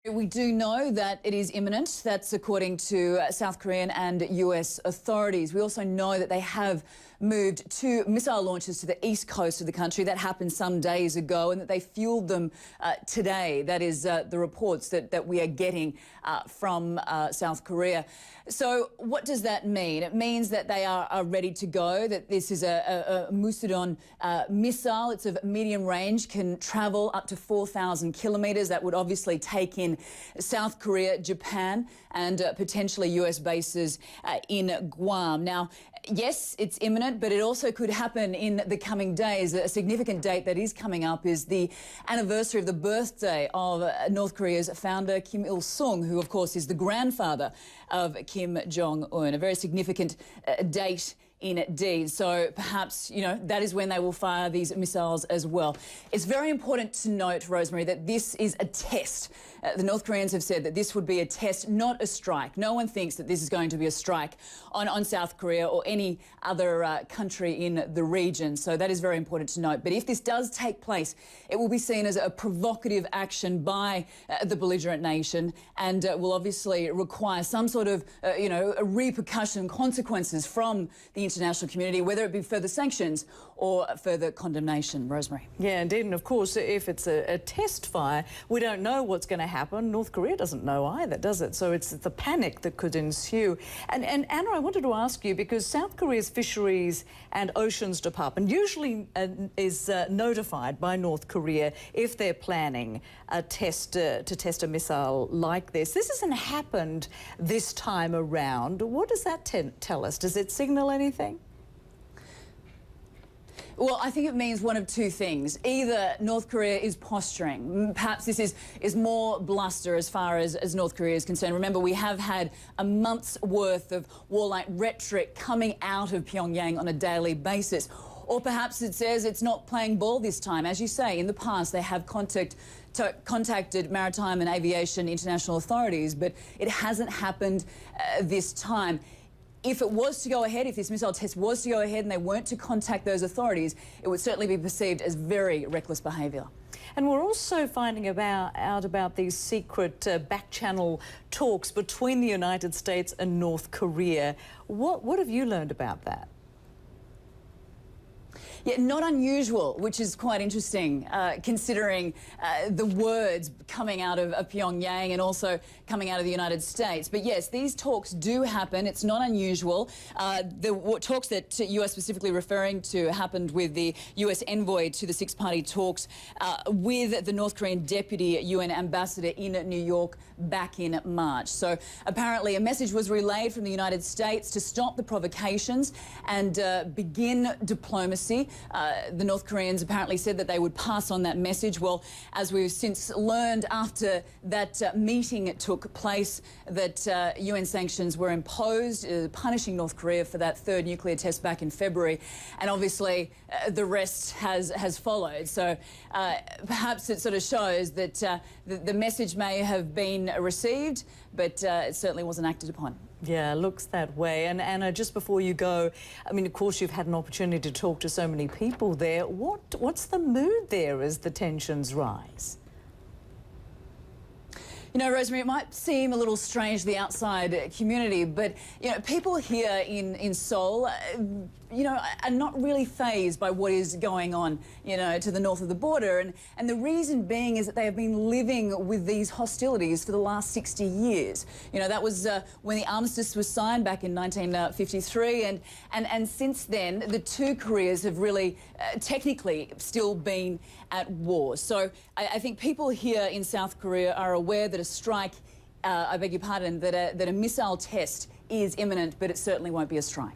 We do know that it is imminent. That's according to South Korean and US authorities. We also know that they have moved 2 missile launches to the east coast of the country. That happened some days ago, and that they fueled them today. That is the reports that we are getting from South Korea. So what does that mean? It means that they are ready to go, that this is a Musadon missile. It's of medium range, can travel up to 4,000 kilometres. That would obviously take in South Korea, Japan, and potentially US bases in Guam. Now, yes, it's imminent, but it also could happen in the coming days. A significant date that is coming up is the anniversary of the birthday of North Korea's founder, Kim Il-sung, who, of course, is the grandfather of Kim Jong Un. A very significant date indeed. So perhaps, you know, that is when they will fire these missiles as well. It's very important to note, Rosemary, that this is a test. The North Koreans have said that this would be a test, not a strike. No one thinks that this is going to be a strike on South Korea or any other country in the region. So that is very important to note. But if this does take place, it will be seen as a provocative action by the belligerent nation, and will obviously require some sort of, you know, a repercussion, consequences from the international community, whether it be further sanctions or further condemnation. Rosemary. Yeah, indeed. And of course, if it's a test fire, we don't know what's going to happen. North Korea doesn't know either, does it? So it's the panic that could ensue. And Anna, I wanted to ask you, because South Korea's Fisheries and Oceans Department usually is notified by North Korea if they're planning a test to test a missile like this. This hasn't happened this time around. What does that tell us? Does it signal anything? Well, I think it means one of two things. Either North Korea is posturing. Perhaps this is more bluster as far as North Korea is concerned. Remember, we have had a month's worth of warlike rhetoric coming out of Pyongyang on a daily basis. Or perhaps it says it's not playing ball this time. As you say, in the past they have contacted maritime and aviation international authorities, but it hasn't happened this time. If it was to go ahead, if this missile test was to go ahead and they weren't to contact those authorities, it would certainly be perceived as very reckless behaviour. And we're also finding out about these secret back-channel talks between the United States and North Korea. What have you learned about that? Yeah, not unusual, which is quite interesting, considering the words coming out of Pyongyang and also coming out of the United States. But yes, these talks do happen. It's not unusual. The talks that US specifically referring to happened with the US envoy to the six-party talks with the North Korean deputy UN ambassador in New York back in March. So apparently a message was relayed from the United States to stop the provocations and begin diplomacy. The North Koreans apparently said that they would pass on that message. Well, as we've since learned after that meeting took place, that UN sanctions were imposed, punishing North Korea for that third nuclear test back in February. And obviously the rest has followed. So perhaps it sort of shows that the message may have been received, but it certainly wasn't acted upon. Yeah, looks that way. And Anna, just before you go, I mean, of course, you've had an opportunity to talk to so many people there. What's the mood there as the tensions rise? You know, Rosemary, it might seem a little strange to the outside community, but, you know, people here in Seoul, you know, are not really fazed by what is going on, you know, to the north of the border. And the reason being is that they have been living with these hostilities for the last 60 years. You know, that was when the armistice was signed back in 1953. And since then, the two Koreas have really technically still been at war. So I think people here in South Korea are aware that a strike, I beg your pardon, that a missile test is imminent, but it certainly won't be a strike.